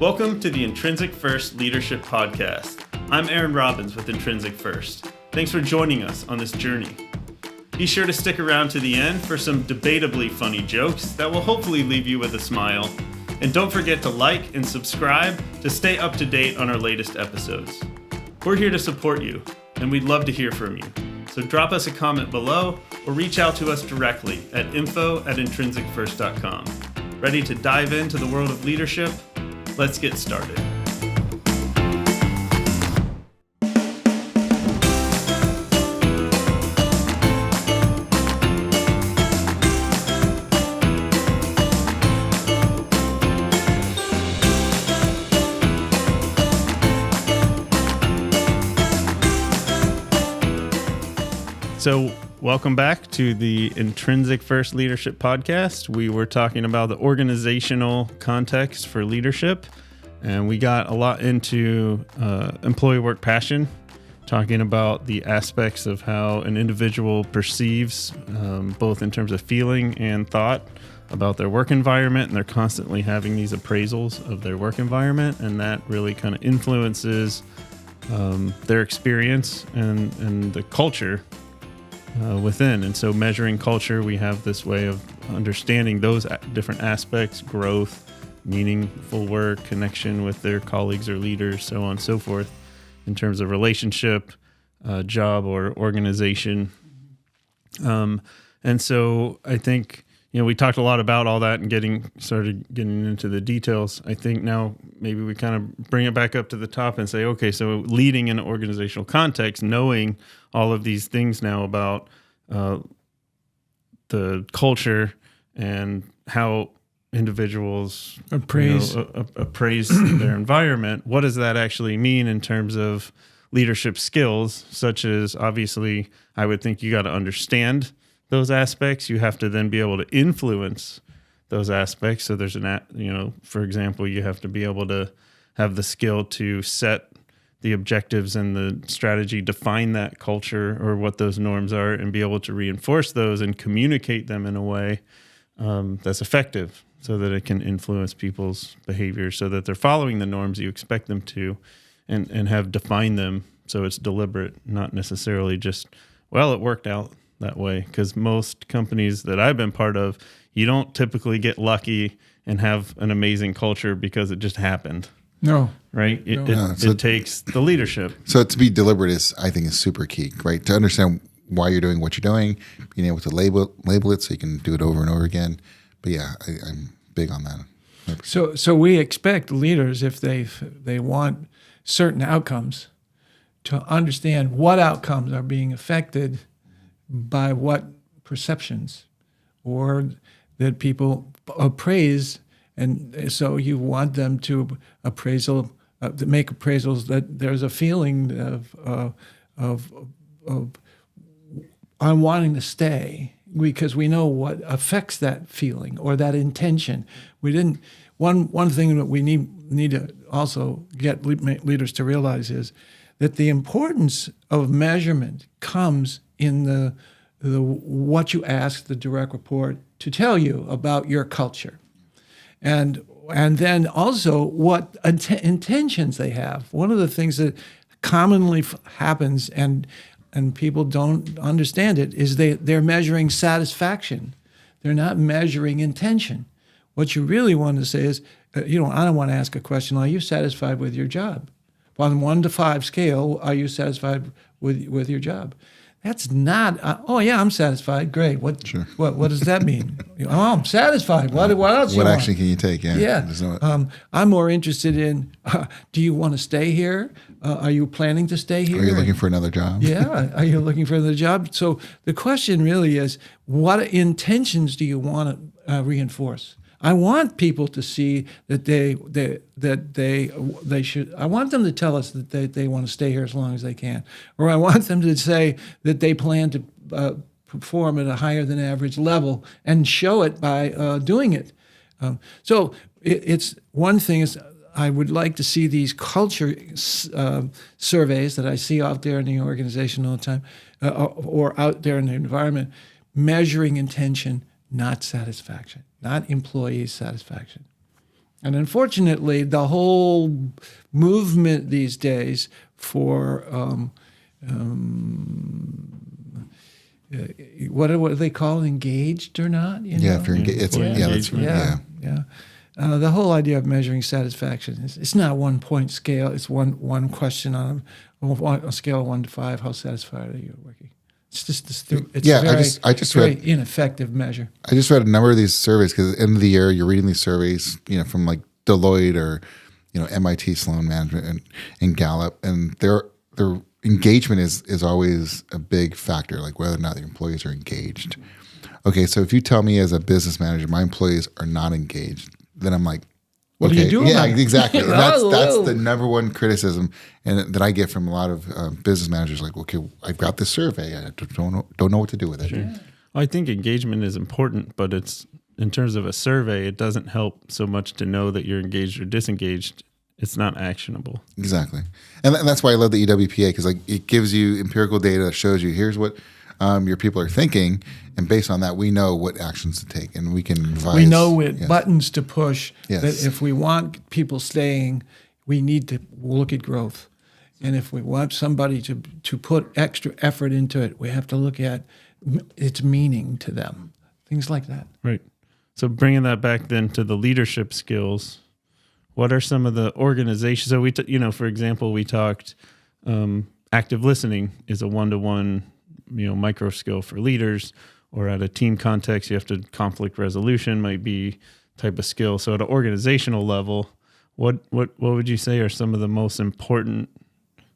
Welcome to the Intrinsic First Leadership Podcast. I'm Aaron Robbins with Intrinsic First. Thanks for joining us on this journey. Be sure to stick around to the end for some debatably funny jokes that will hopefully leave you with a smile. And don't forget to like and subscribe to stay up to date on our latest episodes. We're here to support you, and we'd love to hear from you. So drop us a comment below or reach out to us directly at info@intrinsicfirst.com. Ready to dive into the world of leadership? Let's get started. So welcome back to the Intrinsic First Leadership Podcast. We were talking about the organizational context for leadership, and we got a lot into employee work passion, talking about the aspects of how an individual perceives, both in terms of feeling and thought about their work environment, and they're constantly having these appraisals of their work environment, and that really kind of influences their experience and the culture within. And so measuring culture, we have this way of understanding those different aspects: growth, meaningful work, connection with their colleagues or leaders, so on and so forth, in terms of relationship, job, or organization. And so I think, we talked a lot about all that and started getting into the details. I think now maybe we kind of bring it back up to the top and say, okay, so leading in an organizational context, knowing all of these things now about the culture and how individuals appraise their environment. What does that actually mean in terms of leadership skills, such as, obviously, I would think you got to understand those aspects. You have to then be able to influence those aspects. So there's for example, you have to be able to have the skill to set the objectives and the strategy, define that culture or what those norms are, and be able to reinforce those and communicate them in a way that's effective, so that it can influence people's behavior, so that they're following the norms you expect them to, and have defined them so it's deliberate, not necessarily just, well, it worked out that way. Because most companies that I've been part of, you don't typically get lucky and have an amazing culture because it just happened. No. Right? It takes the leadership. So to be deliberate is super key, right? To understand why you're doing what you're doing, being able to label it so you can do it over and over again. But yeah, I'm big on that. 100%. So we expect leaders, if they want certain outcomes, to understand what outcomes are being affected by what perceptions, or that people appraise. And so you want them to make appraisals that there's a feeling of I'm wanting to stay, because we know what affects that feeling or that intention. One thing that we need to also get leaders to realize is that the importance of measurement comes in the what you ask the direct report to tell you about your culture. And then also what intentions they have. One of the things that commonly happens, and people don't understand it, is they're measuring satisfaction. They're not measuring intention. What you really want to say is, I don't want to ask a question, are you satisfied with your job? On a 1 to 5 scale, are you satisfied with your job? That's not, I'm satisfied. Great. What does that mean? I'm satisfied. What else? What action can you take? Yeah. I'm more interested in, do you want to stay here? Are you planning to stay here? Are you looking for another job? Yeah. Are you looking for another job? So the question really is, what intentions do you want to reinforce? I want people to see that they should. I want them to tell us that they want to stay here as long as they can, or I want them to say that they plan to perform at a higher than average level and show it by doing it. So it's one thing is, I would like to see these culture surveys that I see out there in the organization all the time, or out there in the environment, measuring intention, not satisfaction, not employee satisfaction. And unfortunately, the whole movement these days for what do they call it, engaged or not? You know? If you're engaged, The whole idea of measuring satisfaction is it's not a 1-point scale. It's one question on a scale of 1 to 5. How satisfied are you working? It's just I just very read ineffective measure. I just read a number of these surveys because at the end of the year you're reading these surveys, from like Deloitte or MIT Sloan Management and Gallup, and their engagement is always a big factor, like whether or not the employees are engaged. Okay, so if you tell me as a business manager my employees are not engaged, then I'm like, what do you do about it? Exactly. And that's the number one criticism and that I get from a lot of business managers. Like, okay, I've got this survey. I don't know what to do with it. Sure. I think engagement is important, but it's in terms of a survey, it doesn't help so much to know that you're engaged or disengaged. It's not actionable. Exactly, and that's why I love the EWPA, because it gives you empirical data that shows you here's what your people are thinking, and based on that, we know what actions to take, and we can advise. We know what buttons to push. Yes. That if we want people staying, we need to look at growth, and if we want somebody to put extra effort into it, we have to look at its meaning to them. Things like that. Right. So bringing that back then to the leadership skills, what are some of the organizations? So for example, we talked active listening is a 1-to-1, micro skill for leaders, or at a team context, you have to conflict resolution might be type of skill. So at an organizational level, what would you say are some of the most important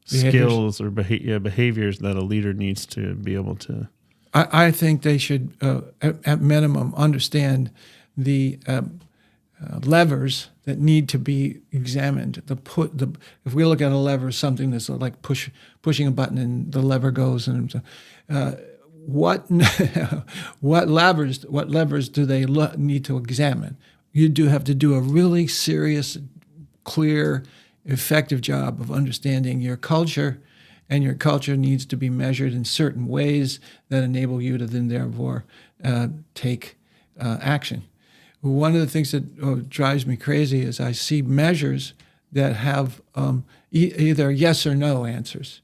skills or behaviors that a leader needs to be able to? I think they should, at minimum, understand the levers that need to be examined. If we look at a lever, something that's like pushing a button and the lever goes, and what levers do they need to examine? You do have to do a really serious, clear, effective job of understanding your culture. And your culture needs to be measured in certain ways that enable you to then therefore take action. One of the things that drives me crazy is I see measures that have either yes or no answers.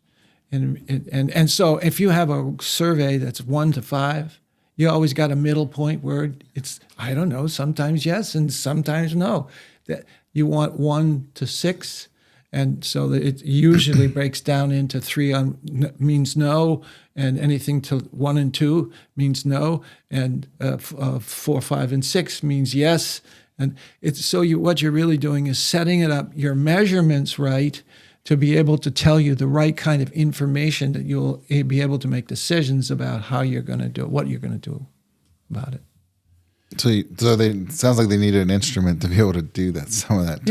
And so if you have a survey that's 1 to 5, you always got a middle point where it's, I don't know, sometimes yes and sometimes no. That you want 1 to 6. And so that it usually breaks down into 3 means no, and anything to 1 and 2 means no, and 4, 5, and 6 means yes. And it's so what you're really doing is setting it up, your measurements right, to be able to tell you the right kind of information that you'll be able to make decisions about how you're going to do it, what you're going to do about it. So sounds like they needed an instrument to be able to do that. Some of that.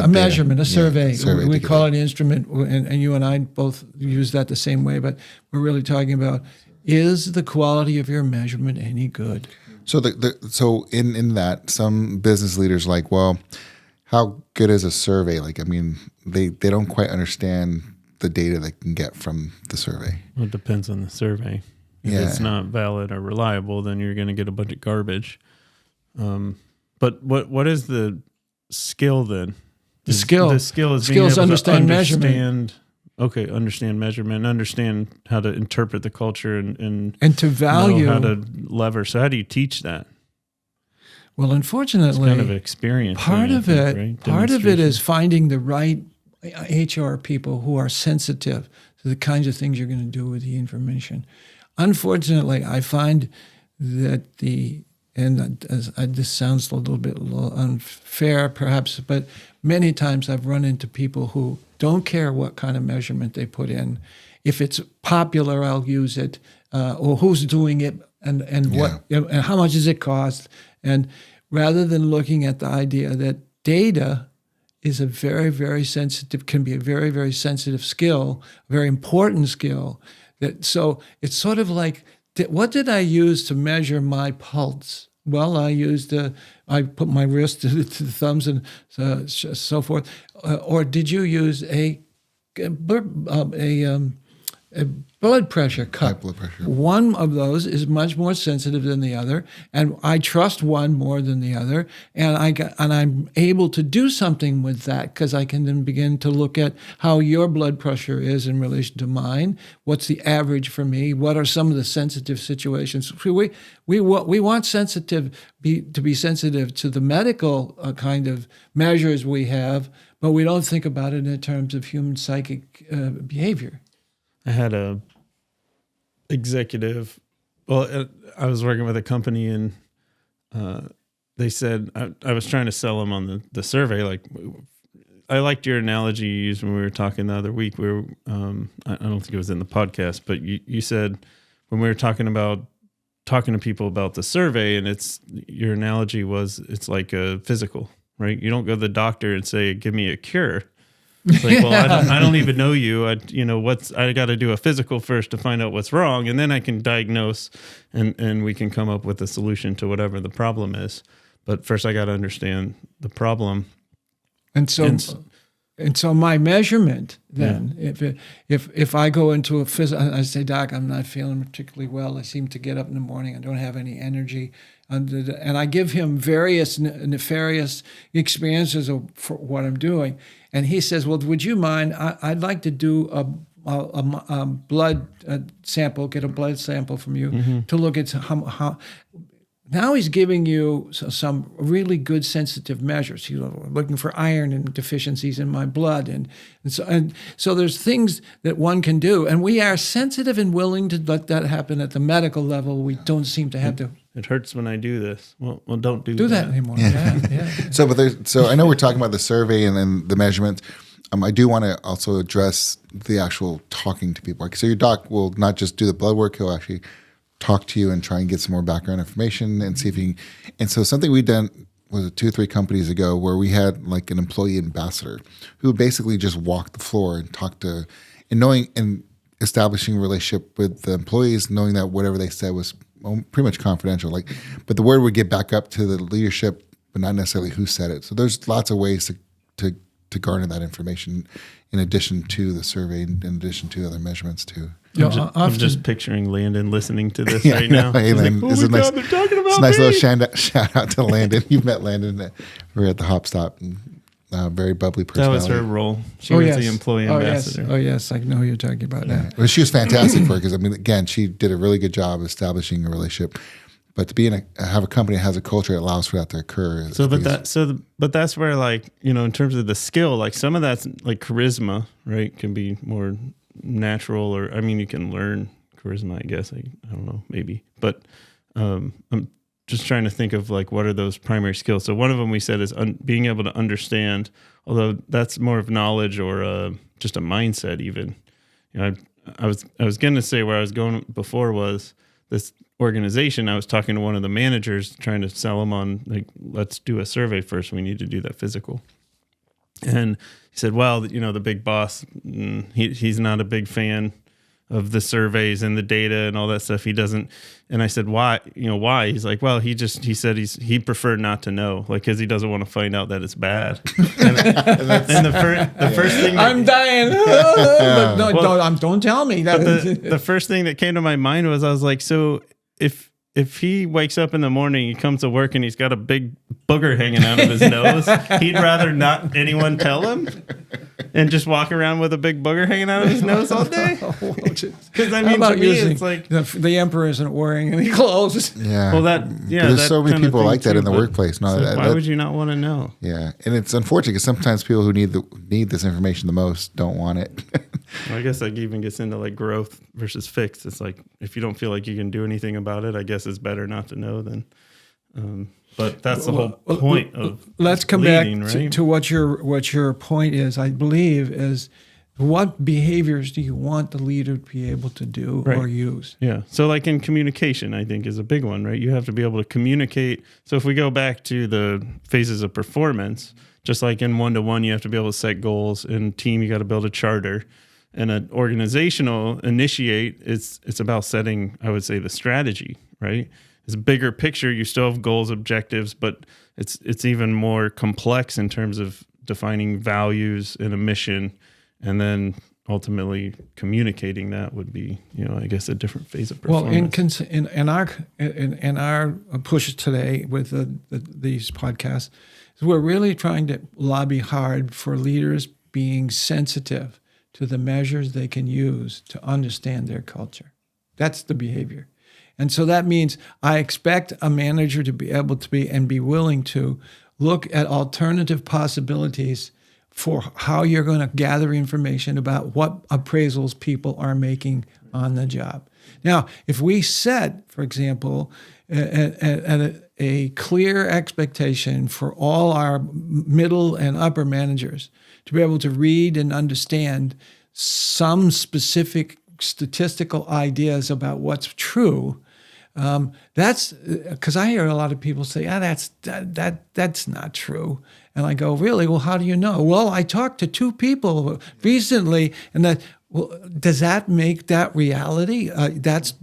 A measurement, a survey. We call it an instrument, and you and I both use that the same way. But we're really talking about, is the quality of your measurement any good? So in that, some business leaders like, well, how good is a survey? Like, I mean, they don't quite understand the data they can get from the survey. Well, it depends on the survey. If it's not valid or reliable, then you're going to get a bunch of garbage. But what is the skill then? The skill is being able to understand measurement. Understand measurement, understand how to interpret the culture and to value, know how to lever. So how do you teach that? Well, unfortunately, it's kind of experience. Part of it is finding the right HR people who are sensitive to the kinds of things you're going to do with the information. Unfortunately, I find that this sounds a little bit unfair perhaps, but many times I've run into people who don't care what kind of measurement they put in. If it's popular, I'll use it, or who's doing it, and what, and how much does it cost? And rather than looking at the idea that data is a very, very sensitive, can be a very, very sensitive skill, a very important skill. So it's sort of like, what did I use to measure my pulse? Well, I put my wrist to the thumbs and so forth. Or did you use a blood pressure cup. High blood pressure. One of those is much more sensitive than the other, and I trust one more than the other, and I'm able to do something with that because I can then begin to look at how your blood pressure is in relation to mine. What's the average for me? What are some of the sensitive situations? We want to be sensitive to the medical kind of measures we have, but we don't think about it in terms of human psychic behavior. I had a executive. Well, I was working with a company, and they said I was trying to sell them on the survey. Like, I liked your analogy you used when we were talking the other week. We were I don't think it was in the podcast, but you said when we were talking to people about the survey, and your analogy was it's like a physical, right? You don't go to the doctor and say, "Give me a cure." It's like, well, I don't even know you. I got to do a physical first to find out what's wrong, and then I can diagnose, and we can come up with a solution to whatever the problem is. But first, I got to understand the problem. And so my measurement then, if I go into a physical, I say, Doc, I'm not feeling particularly well. I seem to get up in the morning. I don't have any energy. And I give him various nefarious experiences for what I'm doing. And he says, well, would you mind? I'd like to do a blood sample, get a blood sample from you to look at how. Now he's giving you some really good sensitive measures. He's looking for iron and deficiencies in my blood, and so there's things that one can do, and we are sensitive and willing to let that happen at the medical level. We don't seem to have to. It hurts when I do this. Well, don't do that anymore. Yeah. So I know we're talking about the survey and then the measurements. I do want to also address the actual talking to people. So your doc will not just do the blood work; he'll actually talk to you and try and get some more background information and see if you can. And so something we done was 2 or 3 companies ago where we had like an employee ambassador who would basically just walk the floor and talk to, and establishing a relationship with the employees, knowing that whatever they said was pretty much confidential. But the word would get back up to the leadership, but not necessarily who said it. So there's lots of ways to garner that information in addition to the survey, in addition to other measurements too. I'm just picturing Landon listening to this right now. Hey, Landon, like, oh my God, they're talking about it's a nice little shout out to Landon. You've met Landon. We were at the Hop Stop. Very bubbly personality. That was her role. She was the employee ambassador. Oh, yes. I know who you're talking about now. Well, she was fantastic for it because, again, she did a really good job establishing a relationship. But to have a company that has a culture that allows for that to occur. But that's where, like, in terms of the skill, like some of that's like charisma, right? Can be more natural, or you can learn charisma, I guess. I don't know, maybe. But I'm just trying to think of like what are those primary skills. So one of them we said is being able to understand, although that's more of knowledge or just a mindset even. I was going to say where I was going before was this organization. I was talking to one of the managers trying to sell them on like, let's do a survey first. We need to do that physical. And he said, well, the big boss, he's not a big fan of the surveys and the data and all that stuff. He doesn't. And I said, why? Why? He's like, well, he said he preferred not to know, like, because he doesn't want to find out that it's bad. and the first thing I'm dying. Don't tell me that. The first thing that came to my mind was, I was like, so if he wakes up in the morning, he comes to work and he's got a big booger hanging out of his nose, he'd rather not anyone tell him and just walk around with a big booger hanging out of his nose all day? Because to me, it's like the emperor isn't wearing any clothes. Yeah. Well, there's so many people like that in the workplace. No, why would you not want to know? Yeah, and it's unfortunate because sometimes people who need this information the most don't want it. I guess that even gets into like growth versus fixed. It's like if you don't feel like you can do anything about it, I guess it's better not to know then. But that's the whole point of let's come leading, back right? to what your point is. I believe is what behaviors do you want the leader to be able to do or use? Yeah. So like in communication, I think is a big one, right? You have to be able to communicate. So if we go back to the phases of performance, just like in one-to-one, you have to be able to set goals. In team, you got to build a charter. And an organizational initiate, it's about setting, I would say, the strategy, right? It's a bigger picture. You still have goals, objectives, but it's even more complex in terms of defining values and a mission, and then ultimately communicating that would be, I guess a different phase of Well, performance. in our push today with these podcasts, is we're really trying to lobby hard for leaders being sensitive to the measures they can use to understand their culture. That's the behavior. And so that means I expect a manager to be able to be willing to look at alternative possibilities for how you're going to gather information about what appraisals people are making on the job. Now, if we set, for example, a clear expectation for all our middle and upper managers to be able to read and understand some specific statistical ideas about what's true, that's because I hear a lot of people say, that's not true. And I go, really? Well, how do you know? Well, I talked to 2 people recently, and that. Well, does that make that reality? That's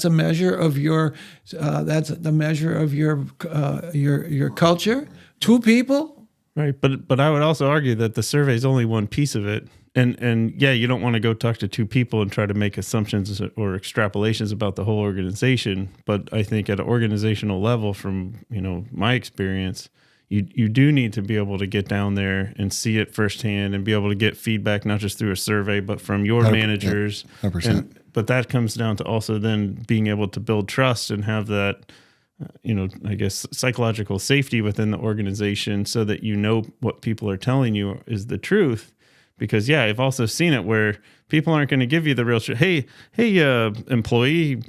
a measure of your. That's the measure of your culture. 2 people. Right, but I would also argue that the survey is only one piece of it. And yeah, you don't want to go talk to 2 people and try to make assumptions or extrapolations about the whole organization. But I think at an organizational level, from my experience, you do need to be able to get down there and see it firsthand and be able to get feedback, not just through a survey, but from your managers. 100%. But that comes down to also then being able to build trust and have that, I guess, psychological safety within the organization so that what people are telling you is the truth. Because, yeah, I've also seen it where people aren't going to give you the real truth. Hey, employee,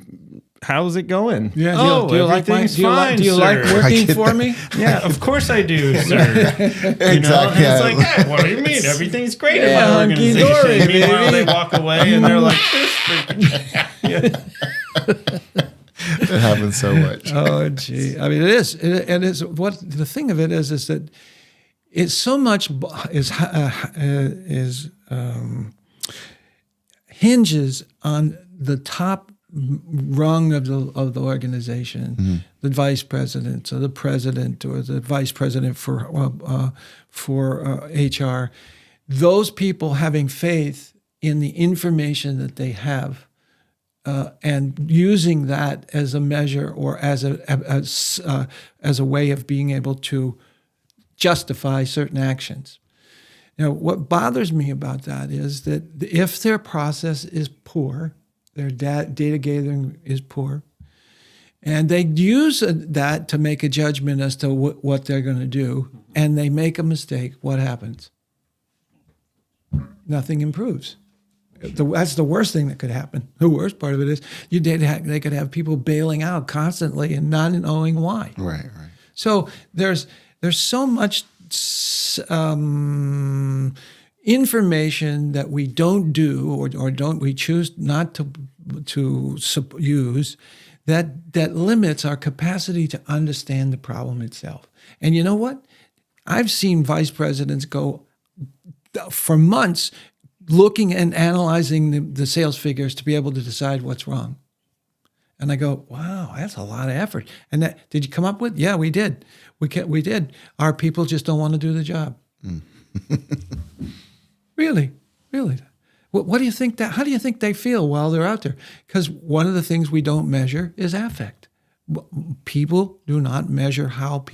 how's it going? Yeah. Do you like working for me? Yeah, of course I do, sir. Exactly. It's like, hey, what do you mean? Everything's great in my organization. Dory, Meanwhile, baby. they walk away and they're like, this freaking. It happens so much. Oh, gee. I mean, it is. And it's what the thing of it is that it's so much hinges on the top rung of the organization, the vice president or the president or the vice president for HR. Those people having faith in the information that they have. And using that as a measure or as a way of being able to justify certain actions. Now, what bothers me about that is that if their process is poor, their data gathering is poor, and they use that to make a judgment as to what they're going to do, and they make a mistake, what happens? Nothing improves. That's the worst thing that could happen. The worst part of it is they could have people bailing out constantly and not knowing why. Right. So there's so much information that we don't do or we choose not to use that limits our capacity to understand the problem itself. And you know what? I've seen vice presidents go for months looking and analyzing the sales figures to be able to decide what's wrong. And I go, wow, that's a lot of effort. And that, did you come up with? Yeah, we did. We did. Our people just don't want to do the job. Really. What do you think how do you think they feel while they're out there? Because one of the things we don't measure is affect. People do not measure how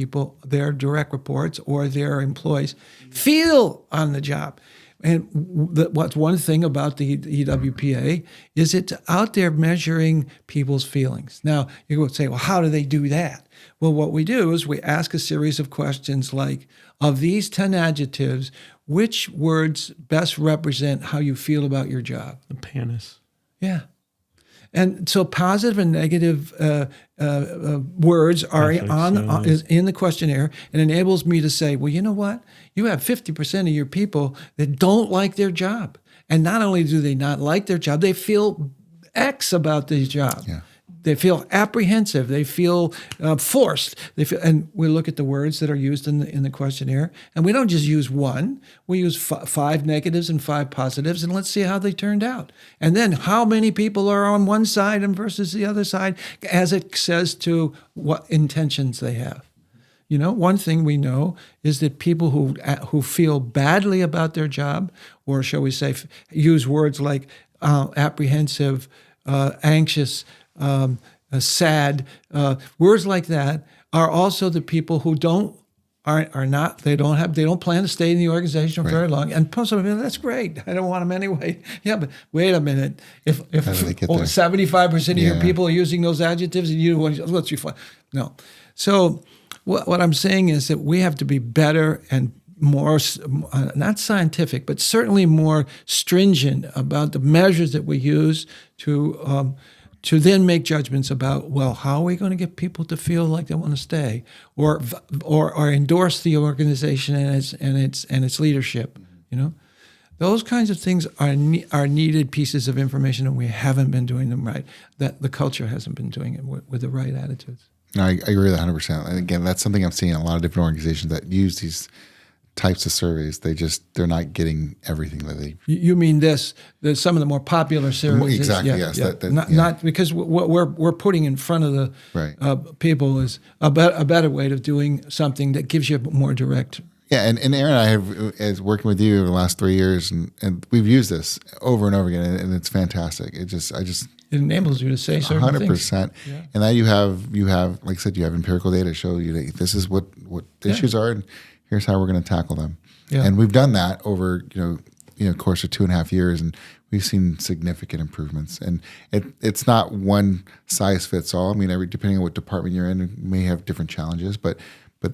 their direct reports or their employees feel on the job. And what's one thing about the EWPA is it's out there measuring people's feelings. Now, you would say, well, how do they do that? Well, what we do is we ask a series of questions like, of these 10 adjectives, which words best represent how you feel about your job? The PANIS. Yeah. And so positive and negative words are is in the questionnaire, and enables me to say, well, you know what? You have 50% of your people that don't like their job. And not only do they not like their job, they feel X about their job. Yeah. They feel apprehensive. They feel forced. And we look at the words that are used in the questionnaire. And we don't just use one. We use 5 negatives and 5 positives, and let's see how they turned out. And then how many people are on one side and versus the other side, as it says to what intentions they have. You know, one thing we know is that people who feel badly about their job, or shall we say, use words like apprehensive, anxious, sad, words like that, are also the people who don't plan to stay in the organization for very long. And most of them, that's great. I don't want them anyway. Yeah, but wait a minute. If 75% of your people are using those adjectives, and you want, let's refine. No. So what I'm saying is that we have to be better and more, not scientific, but certainly more stringent about the measures that we use to then make judgments about, well, how are we going to get people to feel like they want to stay, or endorse the organization and its leadership? You know, those kinds of things are needed pieces of information, and we haven't been doing them right. That the culture hasn't been doing it with the right attitudes. I agree with 100%. And again, that's something I'm seeing in a lot of different organizations that use these types of surveys. They're not getting everything that they. You mean some of the more popular surveys? Exactly. Yes. Yeah. Not because what we're putting in front of the people is a better way of doing something that gives you more direct. Yeah, and Aaron and I have, as working with you over the last 3 years, and we've used this over and over again, and it's fantastic. It enables you to say certain 100%. things. 100%. Yeah. And now you have, like I said, you have empirical data to show you that this is what the issues are, and here's how we're going to tackle them. Yeah. And we've done that over course of 2.5 years, and we've seen significant improvements. And it's not one size fits all. I mean, depending on what department you're in, you may have different challenges, but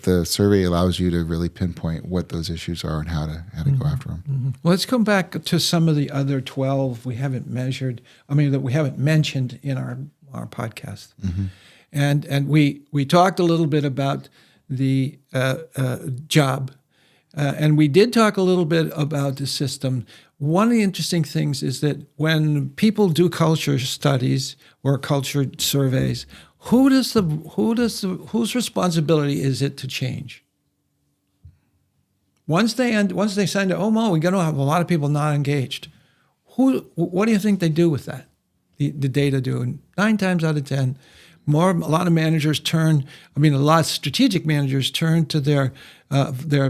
the survey allows you to really pinpoint what those issues are and how to go after them. Mm-hmm. Well, let's come back to some of the other 12 we haven't measured. I mean, that we haven't mentioned in our podcast. Mm-hmm. And we talked a little bit about the job, and we did talk a little bit about the system. One of the interesting things is that when people do culture studies or culture surveys, whose responsibility is it to change? Once they send it, we're going to have a lot of people not engaged. What do you think they do with that? The data do. And 9 times out of 10, a lot of managers a lot of strategic managers turn to their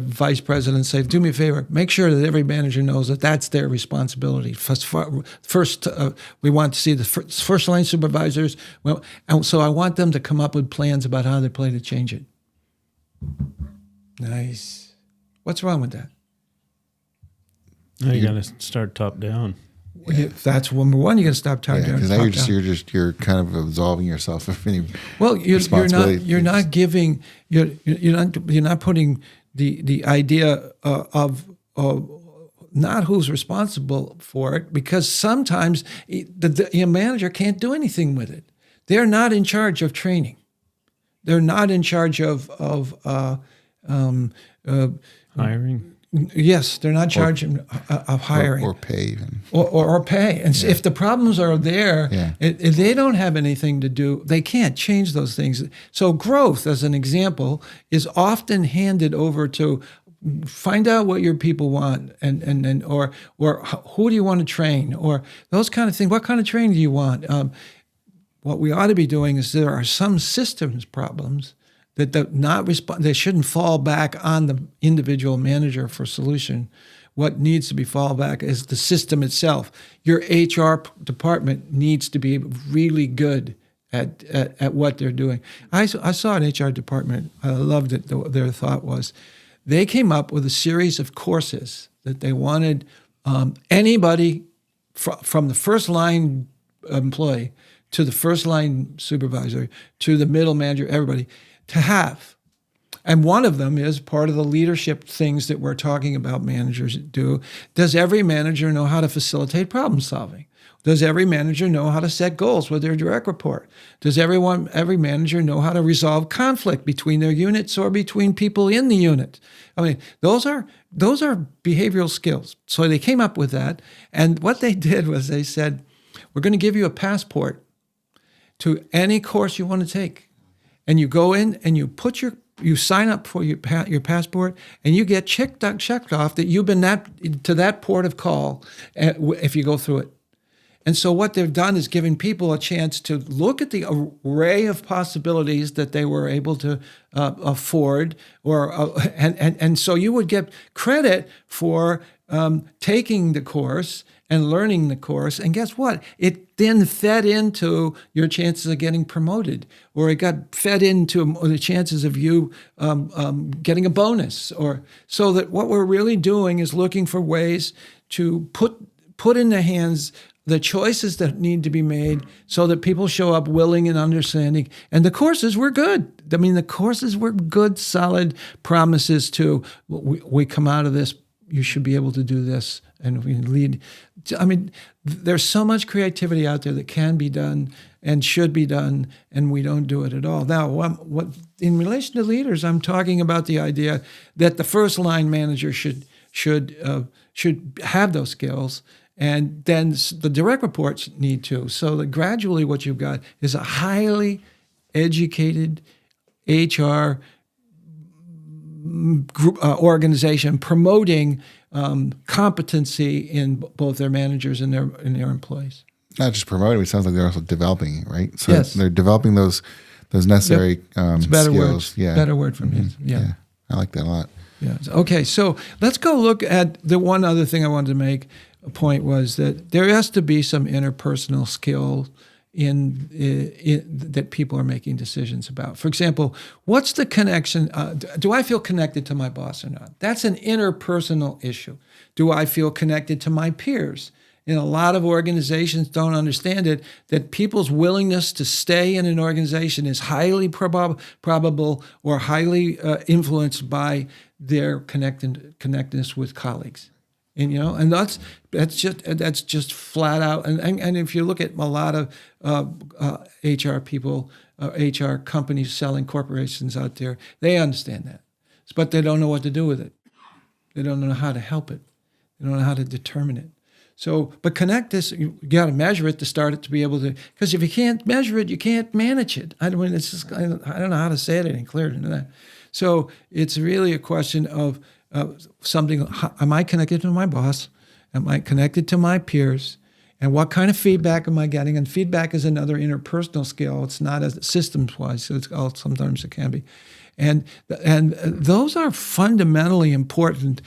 vice president and say, do me a favor, make sure that every manager knows that that's their responsibility. First, we want to see the first line supervisors. And so I want them to come up with plans about how they plan to change it. Nice. What's wrong with that? You got to start top down. Yeah. That's number one. You got to stop top down. Because now you're kind of absolving yourself of any. Well, you're not giving. You're not putting the idea of not who's responsible for it, because sometimes the manager can't do anything with it. They're not in charge of training. They're not in charge of hiring. Yes, they're not charging of hiring or pay even. Or pay. And if the problems are there, if they don't have anything to do, they can't change those things. So growth, as an example, is often handed over to find out what your people want and or who do you want to train, or those kind of things. What kind of training do you want? What we ought to be doing is there are some systems problems that they shouldn't fall back on the individual manager for solution. What needs to be fall back is the system itself. Your HR department needs to be really good at what they're doing. I saw an HR department. I loved it. Their thought was they came up with a series of courses that they wanted anybody from the first line employee to the first line supervisor to the middle manager, everybody, to have. And one of them is part of the leadership things that we're talking about managers do. Does every manager know how to facilitate problem solving? Does every manager know how to set goals with their direct report? Does every manager know how to resolve conflict between their units or between people in the unit? I mean, those are behavioral skills. So they came up with that. And what they did was they said, we're going to give you a passport to any course you want to take. And you go in and you sign up for your passport, and you get checked off that you've been to that port of call if you go through it. And so what they've done is giving people a chance to look at the array of possibilities that they were able to afford, and so you would get credit for taking the course and learning the course. And guess what? It then fed into your chances of getting promoted, or it got fed into the chances of you getting a bonus. Or so that what we're really doing is looking for ways to put in the hands the choices that need to be made so that people show up willing and understanding. And the courses were good. I mean, the courses were good, solid promises to, we come out of this, you should be able to do this, and we lead. I mean, there's so much creativity out there that can be done and should be done, and we don't do it at all. Now, what in relation to leaders, I'm talking about the idea that the first line manager should have those skills, and then the direct reports need to. So that gradually what you've got is a highly educated HR group, organization promoting competency in both their managers and their employees. Not just promoting, it sounds like they're also developing it, right? So yes. They're developing those necessary it's better skills. Word. Yeah. Better word for me. Mm-hmm. Yeah. I like that a lot. Yeah. Okay, so let's go look at the one other thing I wanted to make a point was that there has to be some interpersonal skill in that people are making decisions about. For example, what's the connection? Do I feel connected to my boss or not? That's an interpersonal issue. Do I feel connected to my peers? And a lot of organizations don't understand it, that people's willingness to stay in an organization is highly probable or highly influenced by their connectedness with colleagues. And and that's just flat out. And if you look at a lot of HR people, HR companies selling corporations out there, they understand that, but they don't know what to do with it. They don't know how to help it. They don't know how to determine it. So, but connect this. You got to measure it to start it to be able to. Because if you can't measure it, you can't manage it. I don't know how to say it any clearer than that. So it's really a question of something. Am I connected to my boss? Am I connected to my peers? And what kind of feedback am I getting? And feedback is another interpersonal skill. It's not as systems-wise. So sometimes it can be, and those are fundamentally important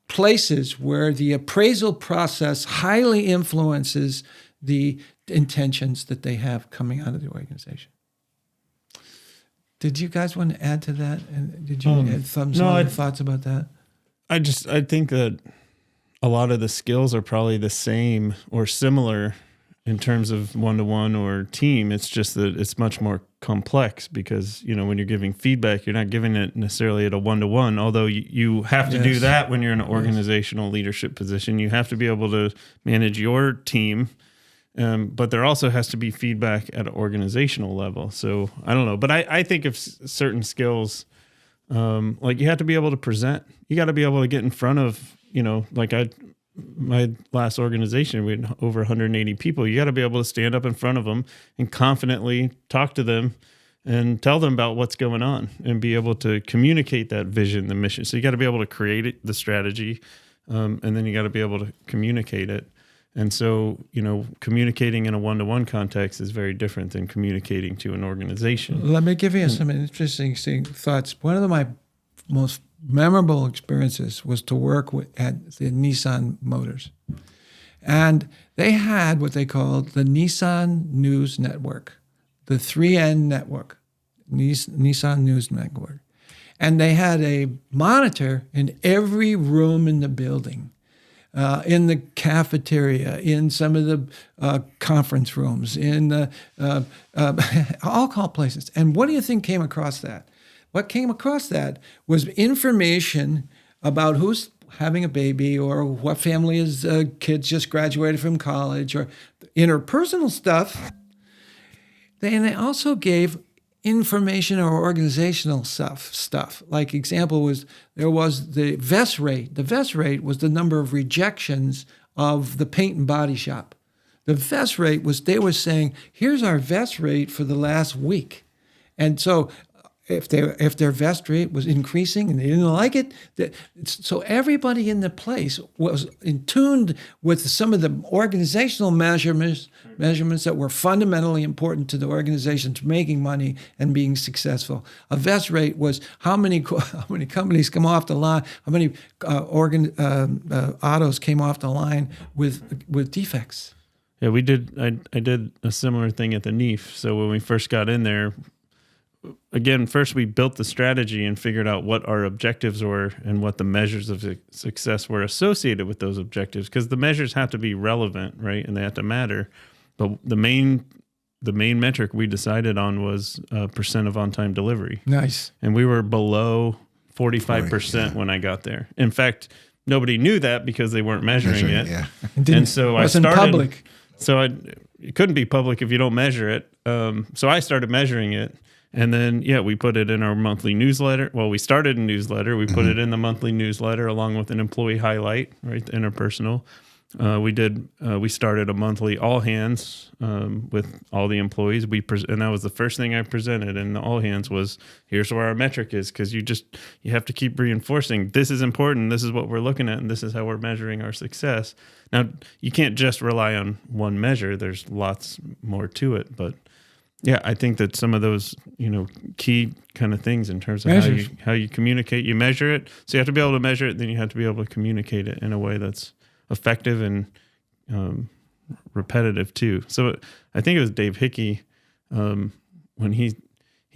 places where the appraisal process highly influences the intentions that they have coming out of the organization. Did you guys want to add to that? And did you have some thoughts about that? I think that a lot of the skills are probably the same or similar in terms of one-to-one or team. It's just that it's much more complex because, when you're giving feedback, you're not giving it necessarily at a one-to-one, although you have to do that when you're in an organizational leadership position. You have to be able to manage your team. But there also has to be feedback at an organizational level. So I don't know. But I think of certain skills, like you have to be able to present. You got to be able to get in front of, my last organization, we had over 180 people. You got to be able to stand up in front of them and confidently talk to them and tell them about what's going on and be able to communicate that vision, the mission. So you got to be able to create the strategy, and then you got to be able to communicate it. And so, communicating in a one-to-one context is very different than communicating to an organization. Let me give you some interesting thoughts. One of my most memorable experiences was to work at the Nissan Motors. And they had what they called the Nissan News Network, the 3N network, Nissan News Network. And they had a monitor in every room in the building. In the cafeteria, in some of the conference rooms, in the all call places. And what do you think came across that? What came across that was information about who's having a baby or what family his kids just graduated from college or interpersonal stuff. They also gave information or organizational stuff. Like example was there was the VES rate. The VES rate was the number of rejections of the paint and body shop. The VES rate was, they were saying, here's our VES rate for the last week. And so if their vest rate was increasing and they didn't like it, so everybody in the place was in tune with some of the organizational measurements that were fundamentally important to the organization's making money and being successful. A vest rate was how many companies come off the line, how many autos came off the line with defects. Yeah, we did. I did a similar thing at the NEAF. So when we first got in there, again, first we built the strategy and figured out what our objectives were and what the measures of success were associated with those objectives, because the measures have to be relevant, right? And they have to matter. But the main metric we decided on was percent of on-time delivery. Nice. And we were below 45% when I got there. In fact, nobody knew that because they weren't measuring it. Yeah. And so I started. Public. So it couldn't be public if you don't measure it. So I started measuring it. And then, we put it in our monthly newsletter. Well, we started a newsletter. We put it in the monthly newsletter along with an employee highlight, right? The interpersonal. We started a monthly all hands with all the employees. And that was the first thing I presented in the all hands was, here's where our metric is, because you have to keep reinforcing this is important. This is what we're looking at, and this is how we're measuring our success. Now, you can't just rely on one measure. There's lots more to it, but yeah, I think that some of those, key kind of things in terms of how you communicate, you measure it. So you have to be able to measure it, then you have to be able to communicate it in a way that's effective and repetitive too. So I think it was Dave Hickey when he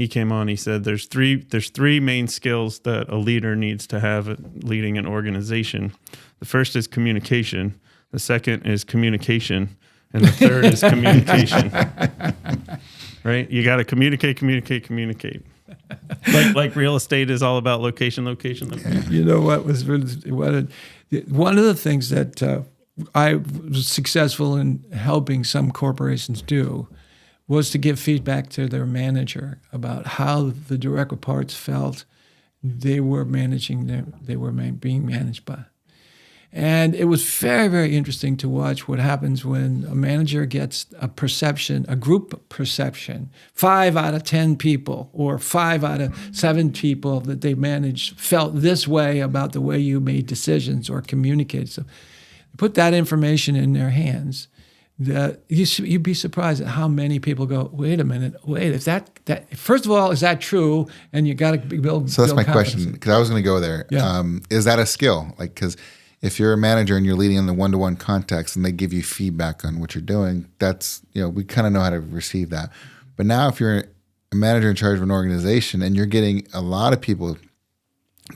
came on. He said there's three main skills that a leader needs to have leading an organization. The first is communication. The second is communication. And the third is communication. Right? You got to communicate. Like real estate is all about location. You know what was really, one of the things that I was successful in helping some corporations do was to give feedback to their manager about how the direct reports felt they were being managed by. And it was very, very interesting to watch what happens when a manager gets a group perception. 5 out of 10 people or 5 out of 7 people that they managed felt this way about the way you made decisions or communicated. So put that information in their hands. You'd be surprised at how many people go, wait a minute, if that first of all, is that true? And you got to build. So that's my confidence. question, because I was going to go there. Yeah. Is that a skill? Like, because if you're a manager and you're leading in the one-to-one context and they give you feedback on what you're doing, that's, we kind of know how to receive that. But now if you're a manager in charge of an organization and you're getting a lot of people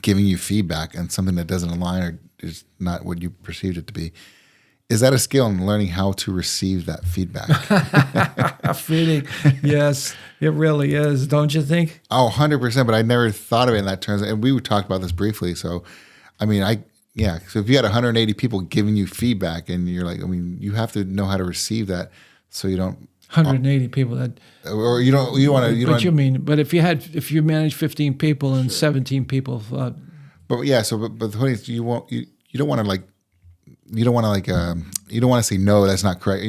giving you feedback on something that doesn't align or is not what you perceived it to be, is that a skill in learning how to receive that feedback? Feeling, yes, it really is, don't you think? Oh, 100%, but I never thought of it in that terms. And we talked about this briefly. So, so if you had 180 people giving you feedback and you're like, you have to know how to receive that so you don't. 180 people that. Or you want to. But if you manage 15 people and 17 people. But the point is you don't want to say no, that's not correct.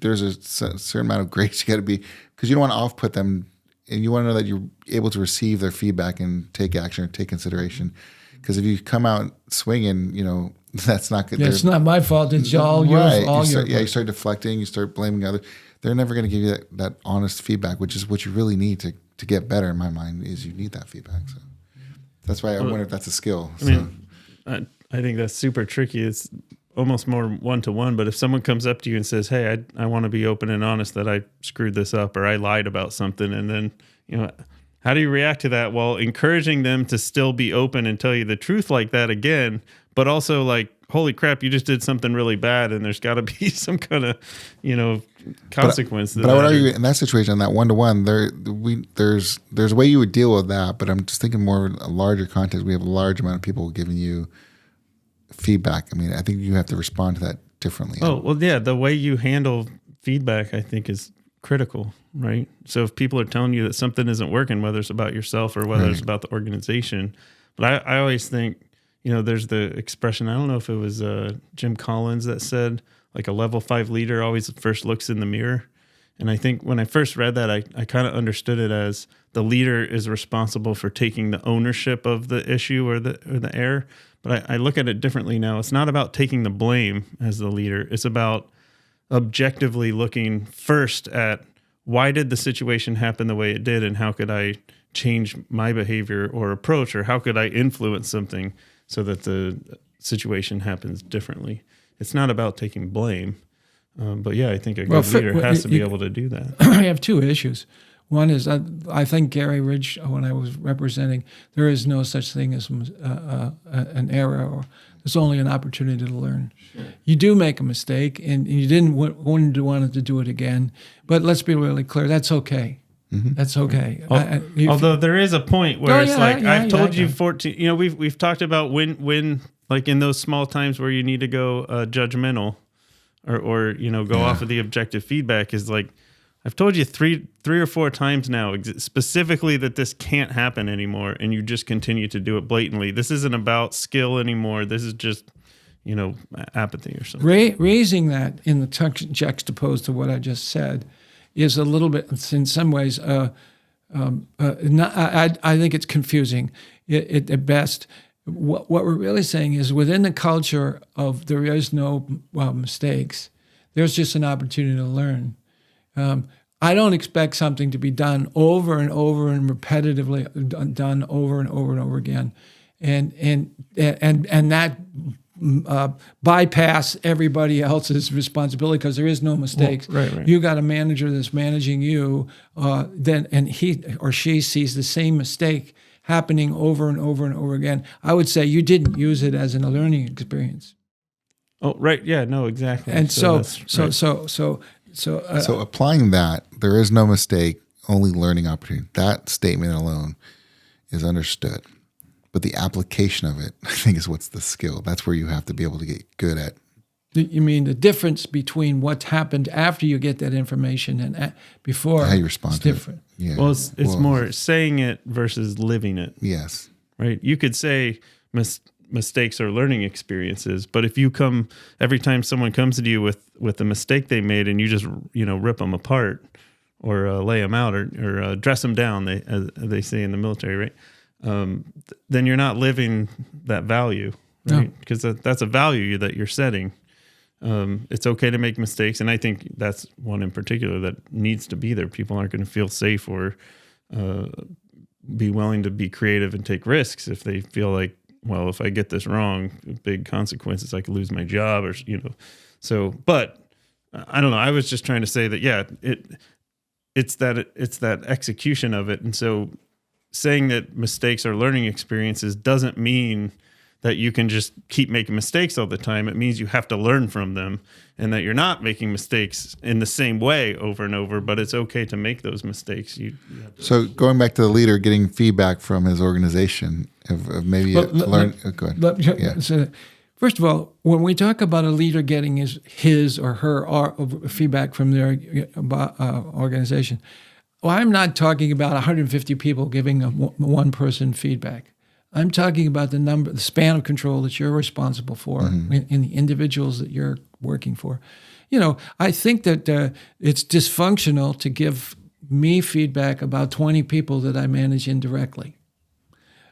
There's a certain amount of grace you got to be, because you don't want to off-put them, and you want to know that you're able to receive their feedback and take action or take consideration. Because if you come out swinging, that's not good. Yeah, it's not my fault. It's all right. yours. You start deflecting. You start blaming others. They're never going to give you that honest feedback, which is what you really need to get better. In my mind, is you need that feedback. So that's why I wonder if that's a skill. I think that's super tricky. It's almost more one-to-one. But if someone comes up to you and says, "Hey, I want to be open and honest that I screwed this up or I lied about something," and then how do you react to that? Well, encouraging them to still be open and tell you the truth like that again, but also like, holy crap, you just did something really bad, and there's got to be some kind of, consequence. But I would argue in that situation, in that one-to-one, there's a way you would deal with that. But I'm just thinking more in a larger context. We have a large amount of people giving you feedback. I think you have to respond to that differently. Oh, well, yeah, the way you handle feedback, I think, is critical, right? So if people are telling you that something isn't working, whether it's about yourself or whether it's about the organization, but I always think, there's the expression, I don't know if it was Jim Collins that said, like, a level 5 leader always first looks in the mirror. And I think when I first read that, I kind of understood it as the leader is responsible for taking the ownership of the issue or the error. But I look at it differently now. It's not about taking the blame as the leader. It's about objectively looking first at why did the situation happen the way it did, and how could I change my behavior or approach, or how could I influence something so that the situation happens differently. It's not about taking blame. But yeah, I think a good leader has to be able to do that. I have two issues. One is I think Gary Ridge, when I was representing, there is no such thing as an error, or there's only an opportunity to learn. Sure. You do make a mistake, and you didn't want to do it again. But let's be really clear, that's okay. Mm-hmm. That's okay. Although there is a point where I've told you 14. We've talked about when like in those small times where you need to go judgmental. Or go off of the objective feedback, is like, I've told you three or four times now specifically that this can't happen anymore, and you just continue to do it blatantly. This isn't about skill anymore. This is just apathy or something. Raising that in the juxtaposed to what I just said is a little bit, in some ways, I think it's confusing at best. What we're really saying is, within the culture of there is no mistakes, there's just an opportunity to learn. I don't expect something to be done over and over and repetitively done over and over and over again, and that bypass everybody else's responsibility, because there is no mistakes. Well, right. You got a manager that's managing you, and he or she sees the same mistake happening over and over and over again. I would say you didn't use it as a learning experience. Oh, right. Yeah, no, exactly. And so applying that, there is no mistake, only learning opportunity. That statement alone is understood. But the application of it, I think, is what's the skill. That's where you have to be able to get good at. You mean the difference between what's happened after you get that information and before? How you respond is to different. It. Yeah. Well, it's more saying it versus living it. Yes. Right? You could say mistakes are learning experiences, but if you come every time someone comes to you with a mistake they made, and you just rip them apart or lay them out or dress them down, as they say in the military, right? Then you're not living that value, right? Because that's a value that you're setting. It's okay to make mistakes, and I think that's one in particular that needs to be there. People aren't going to feel safe or be willing to be creative and take risks if they feel like, well, if I get this wrong, big consequences, I could lose my job, or So, but I don't know. I was just trying to say that, yeah, it's that execution of it, and so saying that mistakes are learning experiences doesn't mean that you can just keep making mistakes all the time. It means you have to learn from them, and that you're not making mistakes in the same way over and over, but it's okay to make those mistakes. So going back to the leader getting feedback from his organization, of maybe learn. Go ahead. So first of all, when we talk about a leader getting his or her feedback from their organization, I'm not talking about 150 people giving one person feedback. I'm talking about the span of control that you're responsible for, in the individuals that you're working for. I think that it's dysfunctional to give me feedback about 20 people that I manage indirectly.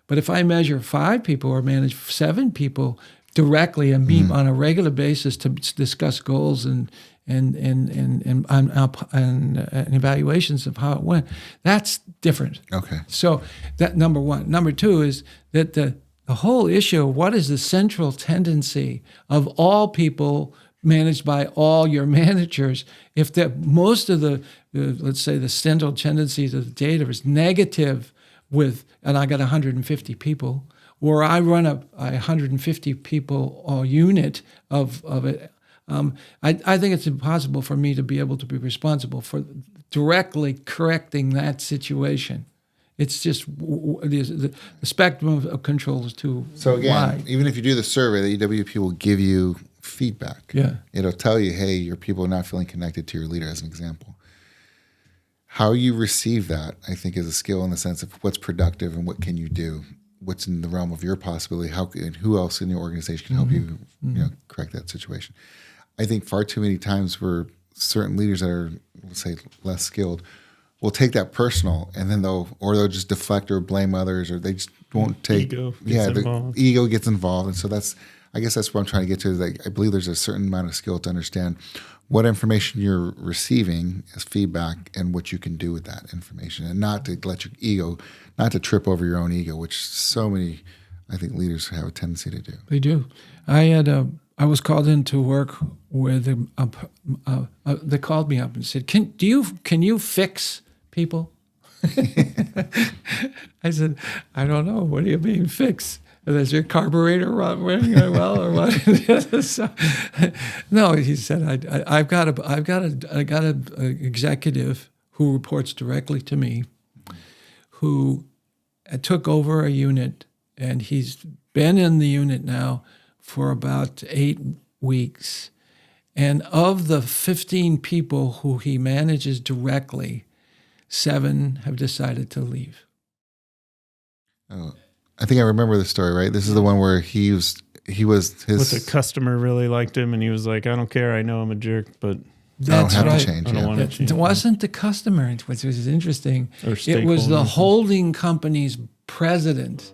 But if I measure 5 people or manage 7 people directly and meet on a regular basis to discuss goals and evaluations of how it went, that's different. Okay. So that number one. Number two is that the whole issue of what is the central tendency of all people managed by all your managers, if most of the let's say the central tendencies of the data is negative and I got 150 people, or I run a 150 people unit of it, I think it's impossible for me to be able to be responsible for directly correcting that situation. It's just the spectrum of control is too wide. So again, even if you do the survey, the EWP will give you feedback. Yeah. It'll tell you, hey, your people are not feeling connected to your leader, as an example. How you receive that, I think, is a skill in the sense of what's productive and what can you do, what's in the realm of your possibility, and who else in your organization can help you, correct that situation. I think far too many times we're certain leaders that are, let's say, less skilled will take that personal, and then they'll just deflect or blame others, or they just won't take. Ego gets involved. The ego gets involved, and so I guess that's what I'm trying to get to. Is I believe there's a certain amount of skill to understand what information you're receiving as feedback and what you can do with that information, and not to let your ego, not to trip over your own ego, which so many, I think, leaders have a tendency to do. They do. I was called into work with they called me up and said, "Can you fix people?" I said, "I don't know. What do you mean fix? Is your carburetor running well or what?" So, no, he said, I've got a executive who reports directly to me, who took over a unit, and he's been in the unit now for about 8 weeks. And of the 15 people who he manages directly, 7 have decided to leave. Oh, I think I remember the story, right? This is the one where he was With the customer really liked him, and he was like, "I don't care. I know I'm a jerk, but That's I don't have right. to change. I don't want to It change." wasn't the customer, which was interesting. Or It was the stakeholders. holding company's president,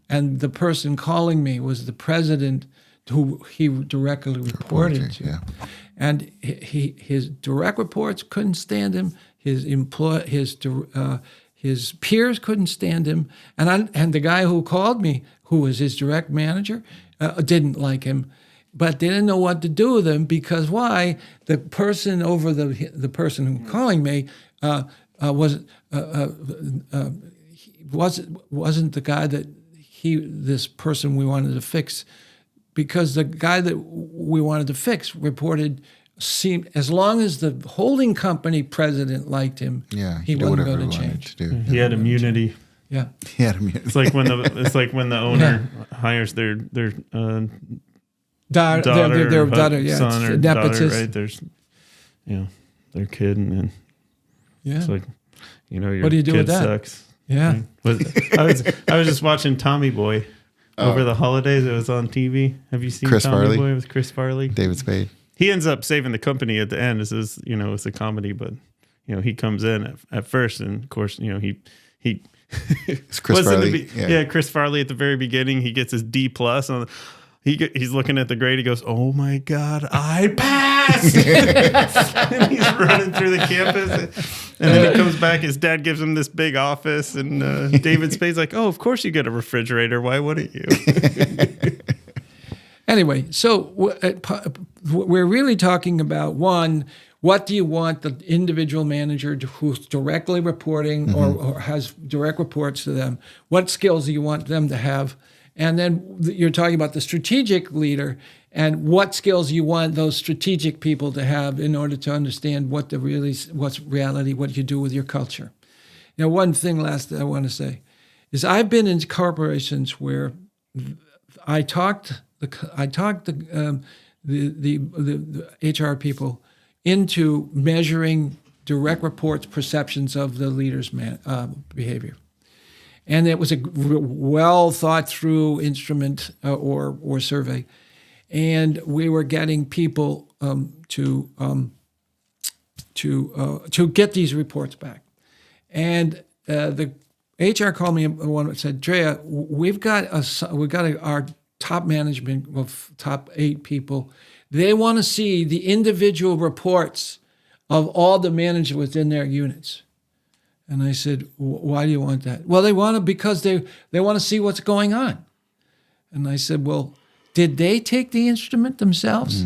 and the person calling me was the president who he directly reported to. Yeah. And his direct reports couldn't stand him. His peers couldn't stand him, and the guy who called me, who was his direct manager, didn't like him, but they didn't know what to do with him because why? The person over the person who calling me wasn't the guy that this person we wanted to fix, because the guy that we wanted to fix reported. As long as the holding company president liked him, he wasn't going to change. He had immunity. Yeah, He had immunity. It's like when the owner hires their daughter, yeah, son or it's daughter, nepotism. right? There's, their kid, and then it's like, your What do you do kid with that? sucks. Yeah. I was just watching Tommy Boy over the holidays. It was on TV. Have you seen Chris Tommy Farley? Boy with Chris Farley? David Spade. He ends up saving the company at the end. This is, it's a comedy, but he comes in at first, and of course, he It's Chris Farley. Chris Farley at the very beginning. He gets his D plus on. He's looking at the grade. He goes, "Oh my God, I passed!" And he's running through the campus, and then he comes back. His dad gives him this big office, and David Spade's like, "Oh, of course you get a refrigerator. Why wouldn't you?" Anyway, so we're really talking about, one, what do you want the individual manager who's directly reporting or has direct reports to them, what skills do you want them to have? And then you're talking about the strategic leader and what skills you want those strategic people to have in order to understand what's reality, what you do with your culture. Now, one thing last that I want to say is I've been in corporations where I talked the HR people into measuring direct reports' perceptions of the leader's behavior, and it was a well thought through instrument or survey, and we were getting people to get these reports back, and the HR called me one and said, "Drea, we've got our top management of top 8 people. They want to see the individual reports of all the managers within their units." And I said, "Why do you want that?" "Well, they want it because they want to see what's going on." And I said, "Well, did they take the instrument themselves?"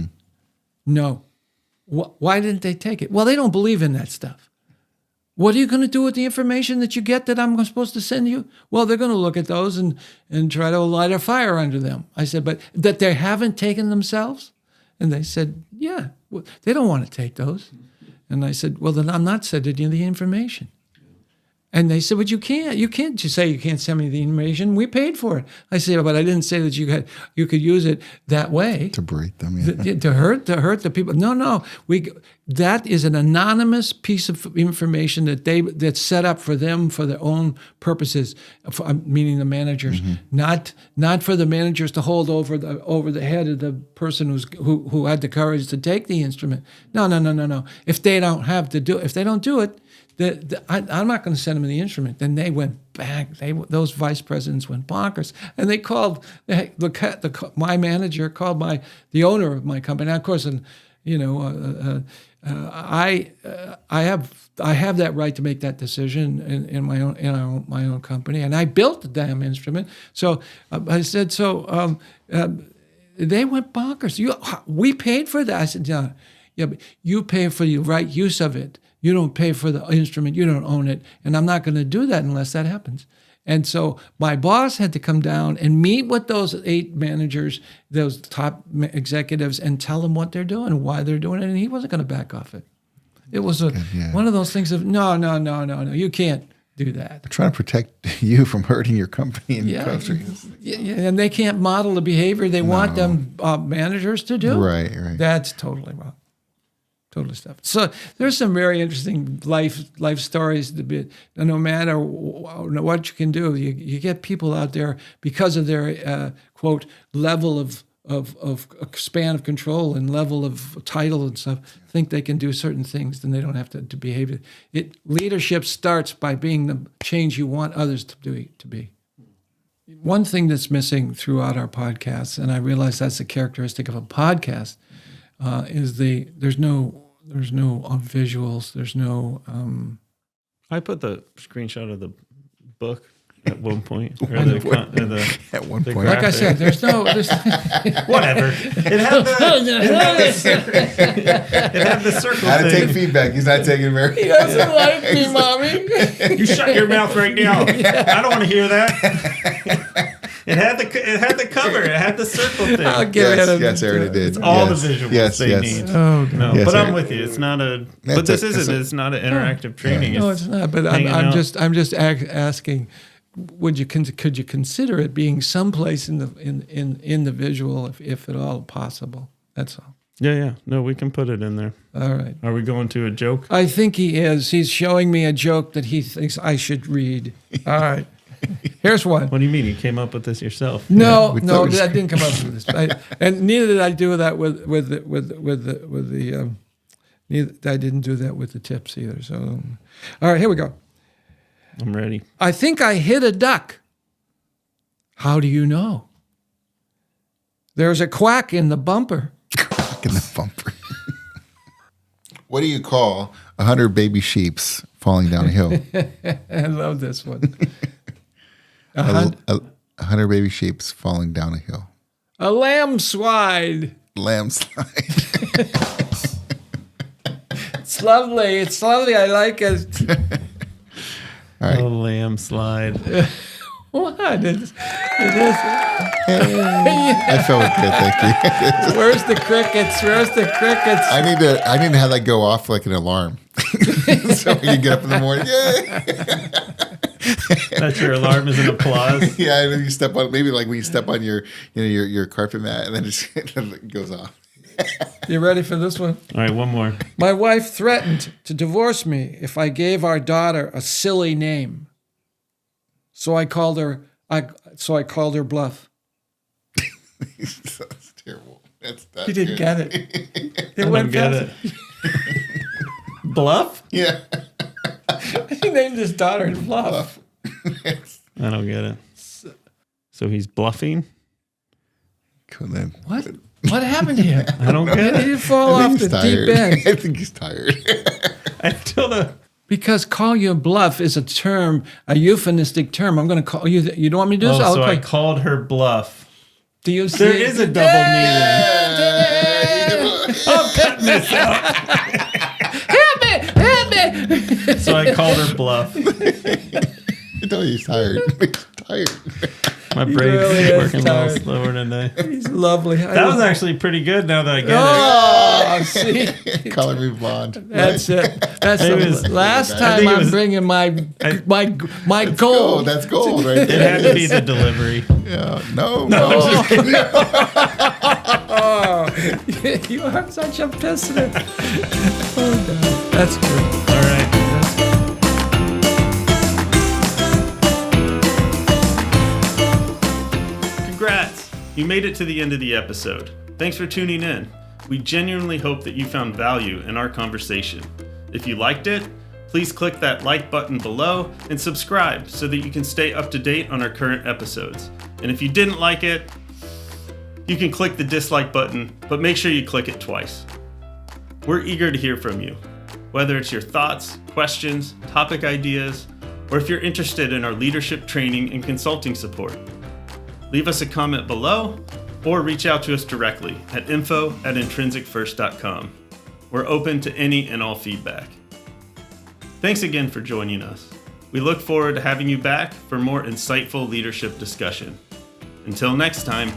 "No." "Why didn't they take it?" "Well, they don't believe in that stuff." "What are you going to do with the information that you get that I'm supposed to send you?" "Well, they're going to look at those and try to light a fire under them." I said, "But that they haven't taken themselves?" And they said, "Yeah, well, they don't want to take those." And I said, "Well, then I'm not sending you the information." And they said, but you can't just say you can't send me the information. We paid for it. I said, but I didn't say that you could use it that way. To berate them, yeah. To hurt the people. No. That is an anonymous piece of information that's set up for them for their own purposes, meaning the managers, not for the managers to hold over the head of the person who had the courage to take the instrument. No. If they don't do it, I'm not going to send them the instrument. Then they went back. Those vice presidents went bonkers, and they called my manager called the owner of my company. Now, of course, I have that right to make that decision in my own company, and I built the damn instrument. So I said they went bonkers. We paid for that. I said, yeah, but you pay for the right use of it. You don't pay for the instrument. You don't own it. And I'm not going to do that unless that happens. And so my boss had to come down and meet with those 8 managers, those top executives, and tell them what they're doing and why they're doing it. And he wasn't going to back off it. It was one of those things of, no, you can't do that. They're trying to protect you from hurting your company and your country. Yeah, and they can't model the behavior they want them managers to do. Right. That's totally wrong. Totally stuff. So there's some very interesting life stories. No matter what you can do, you get people out there because of their quote level of span of control and level of title and stuff, think they can do certain things, then they don't have to behave. Leadership starts by being the change you want others to be. One thing that's missing throughout our podcasts, and I realize that's a characteristic of a podcast, is there's no visuals. There's no. I put the screenshot of the book at one point. At one point, like I said, there's whatever. It had the circle. How to thing. take feedback? He's not taking very. He doesn't like me, mommy. You shut your mouth right now. I don't want to hear that. It had the cover. It had the circle thing. I'll give it. Yes, I already did. It's all the visuals they need. Oh, no, yes, but I'm with you. It's not a. But this isn't. It's not an interactive training. No, it's not. But I'm just asking. Could you consider it being someplace in the visual, if at all possible? That's all. Yeah. No, we can put it in there. All right. Are we going to a joke? I think he is. He's showing me a joke that he thinks I should read. All right. Here's one. What do you mean? You came up with this yourself? No, I didn't come up with this. And neither did I do that with the. I didn't do that with the tips either. So, all right, here we go. I'm ready. I think I hit a duck. How do you know? There's a quack in the bumper. Quack in the bumper. What do you call 100 baby sheeps falling down a hill? I love this one. 100 baby sheeps falling down a hill. A lamb slide. Lamb slide. It's lovely. It's lovely. I like it. All right. A lamb slide. What? It is. I felt good, thank you. Where's the crickets? I need to have that go off like an alarm, so when you get up in the morning, That's your alarm is an applause. Yeah, and then you step on when you step on your carpet mat, and then it goes off. You ready for this one? All right, one more. My wife threatened to divorce me if I gave our daughter a silly name. So I called her bluff. That's terrible. He didn't get it. I don't get it. Bluff? Yeah. He named his daughter Bluff. I don't get it. So he's bluffing? What? What happened here? I don't get it. He didn't fall off the deep end. I think he's tired. I still don't. Because call you bluff is a term, a euphemistic term. I'm going to call you. You don't want me to do this? So I called her bluff. Do you see? There is a double meaning. I'm cutting this out. Help me! So I called her bluff. I told you he's tired. He's tired. My brain's really working a little tired. slower today. He's lovely. That was actually pretty good now that I get Oh, see, Color me blonde. that's it. That's It the was- last I time think it I'm was- bringing my Oh, gold. that's gold right it. It there. had to be the delivery. Yeah. No. Oh, you are such a pisser. Oh, God. That's good. All right. Congrats! You made it to the end of the episode. Thanks for tuning in. We genuinely hope that you found value in our conversation. If you liked it, please click that like button below and subscribe so that you can stay up to date on our current episodes. And if you didn't like it, you can click the dislike button, but make sure you click it twice. We're eager to hear from you, whether it's your thoughts, questions, topic ideas, or if you're interested in our leadership training and consulting support. Leave us a comment below or reach out to us directly at info@intrinsicfirst.com. We're open to any and all feedback. Thanks again for joining us. We look forward to having you back for more insightful leadership discussion. Until next time.